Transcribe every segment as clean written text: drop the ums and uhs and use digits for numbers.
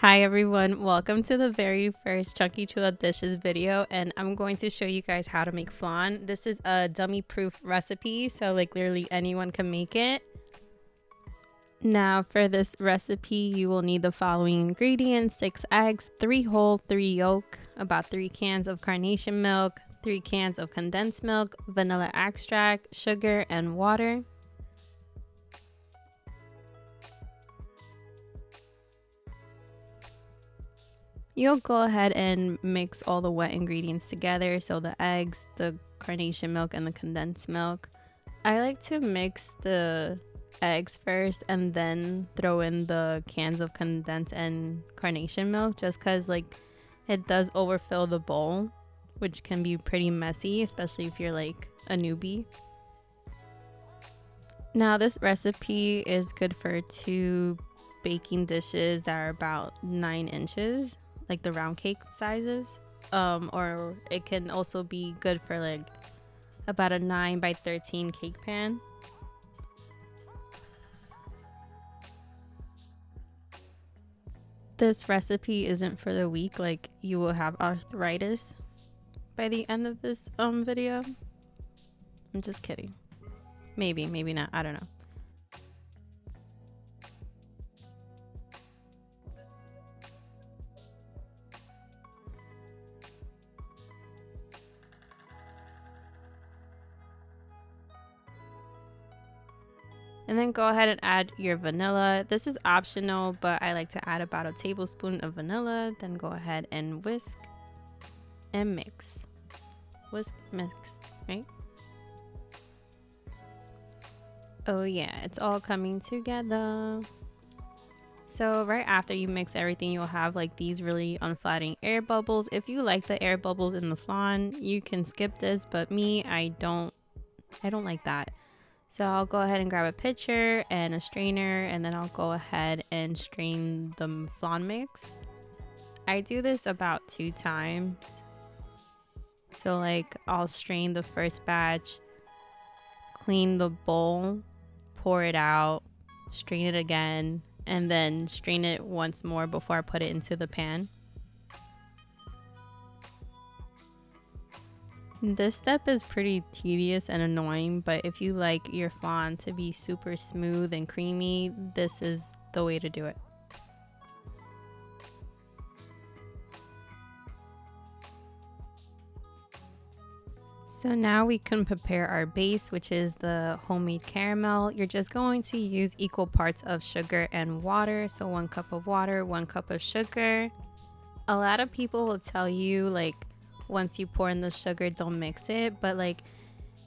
Hi everyone, welcome to the very first Chunky Chula Dishes video, and I'm going to show you guys how to make flan. This is a dummy proof recipe, so like literally anyone can make it. Now for this recipe you will need the following ingredients: 6 eggs, 3 whole, 3 yolk, about 3 cans of carnation milk, 3 cans of condensed milk, vanilla extract, sugar, and water. You'll go ahead and mix all the wet ingredients together, so the eggs, the carnation milk, and the condensed milk. I like to mix the eggs first and then throw in the cans of condensed and carnation milk, just because like it does overfill the bowl, which can be pretty messy, especially if you're like a newbie. Now this recipe is good for 2 baking dishes that are about 9 inches, like the round cake sizes, or it can also be good for like about a 9 by 13 cake pan. This recipe isn't for the weak, like you will have arthritis by the end of this video. I'm just kidding. Maybe not, I don't know. And then go ahead and add your vanilla. This is optional, but I like to add about a tablespoon of vanilla. Then go ahead and whisk and mix. Whisk, mix, right? Oh yeah, it's all coming together. So right after you mix everything, you'll have like these really unflattering air bubbles. If you like the air bubbles in the flan, you can skip this, but me, I don't like that. So I'll go ahead and grab a pitcher and a strainer, and then I'll go ahead and strain the flan mix. I do this about 2 times. So like I'll strain the first batch, clean the bowl, pour it out, strain it again, and then strain it once more before I put it into the pan. This step is pretty tedious and annoying, but if you like your flan to be super smooth and creamy, this is the way to do it. So now we can prepare our base, which is the homemade caramel. You're just going to use equal parts of sugar and water. So 1 cup of water, 1 cup of sugar. A lot of people will tell you like once you pour in the sugar, don't mix it. But like,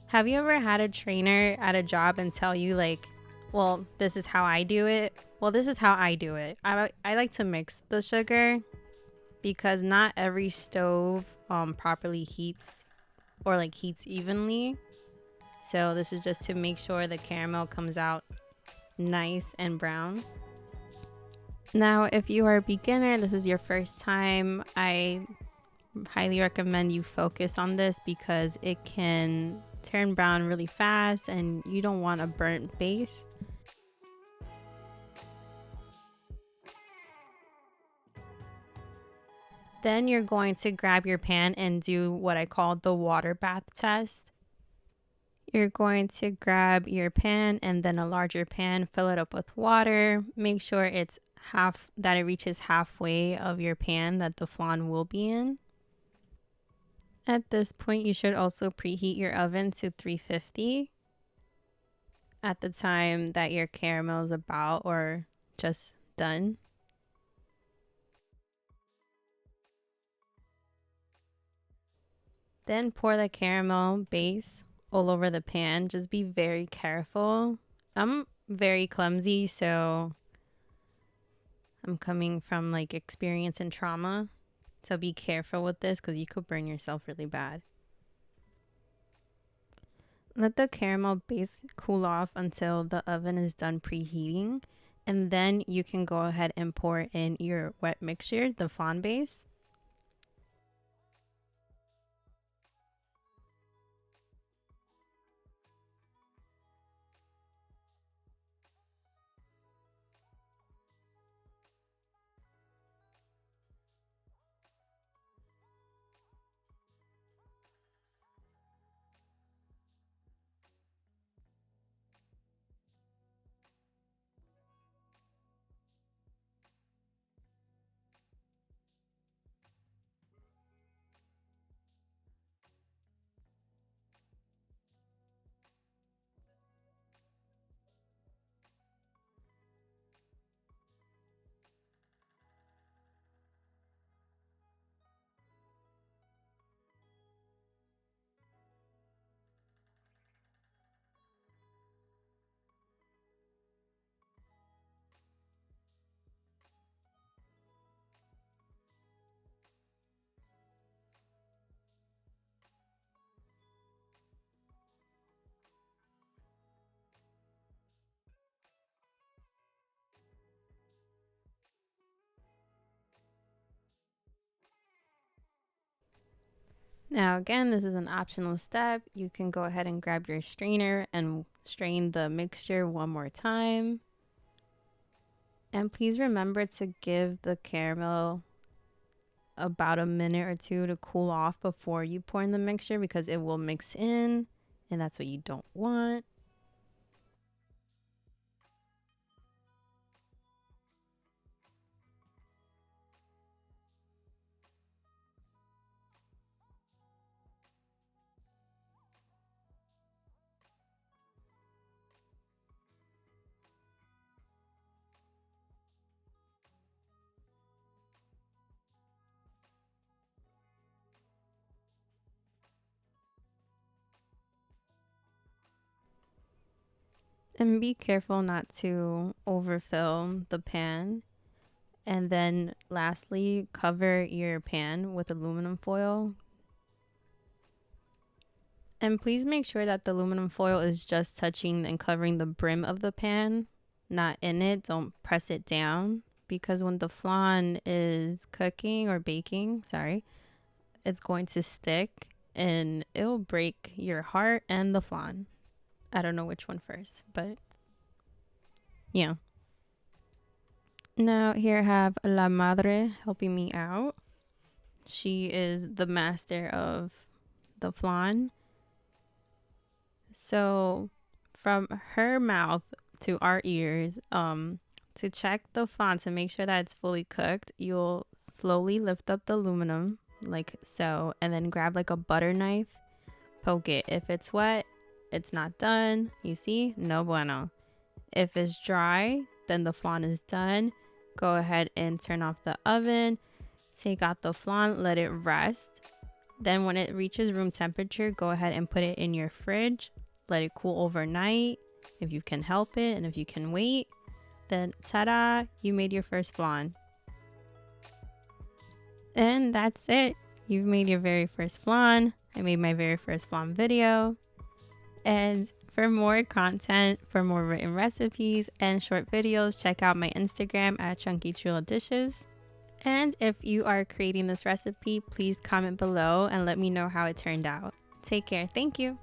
have you ever had a trainer at a job and tell you like, well, this is how I do it? Well, this is how I do it. I like to mix the sugar because not every stove properly heats or like heats evenly. So this is just to make sure the caramel comes out nice and brown. Now, if you are a beginner, this is your first time, I highly recommend you focus on this because it can turn brown really fast and you don't want a burnt base. Then you're going to grab your pan and do what I call the water bath test. You're going to grab your pan and then a larger pan, fill it up with water. Make sure it reaches halfway of your pan that the flan will be in. At this point, you should also preheat your oven to 350 at the time that your caramel is about or just done. Then pour the caramel base all over the pan. Just be very careful. I'm very clumsy, so I'm coming from like experience and trauma. So be careful with this because you could burn yourself really bad. Let the caramel base cool off until the oven is done preheating. And then you can go ahead and pour in your wet mixture, the flan base. Now again, this is an optional step. You can go ahead and grab your strainer and strain the mixture one more time. And please remember to give the caramel about a minute or two to cool off before you pour in the mixture, because it will mix in and that's what you don't want. And be careful not to overfill the pan. And then lastly, cover your pan with aluminum foil. And please make sure that the aluminum foil is just touching and covering the brim of the pan, not in it. Don't press it down, because when the flan is cooking or baking, it's going to stick and it'll break your heart and the flan. I don't know which one first, but yeah. Now here I have La Madre helping me out. She is the master of the flan. So from her mouth to our ears, to check the flan to make sure that it's fully cooked, you'll slowly lift up the aluminum like so, and then grab like a butter knife, poke it. If it's wet, it's not done. You see? No bueno. If it's dry, then the flan is done. Go ahead and turn off the oven. Take out the flan, let it rest. Then when it reaches room temperature, go ahead and put it in your fridge. Let it cool overnight if you can help it, and if you can wait, then ta-da, you made your first flan. And that's it. You've made your very first flan. I made my very first flan video. And for more content, for more written recipes and short videos, check out my Instagram at Chunky Chula Dishes. And if you are creating this recipe, please comment below and let me know how it turned out. Take care. Thank you.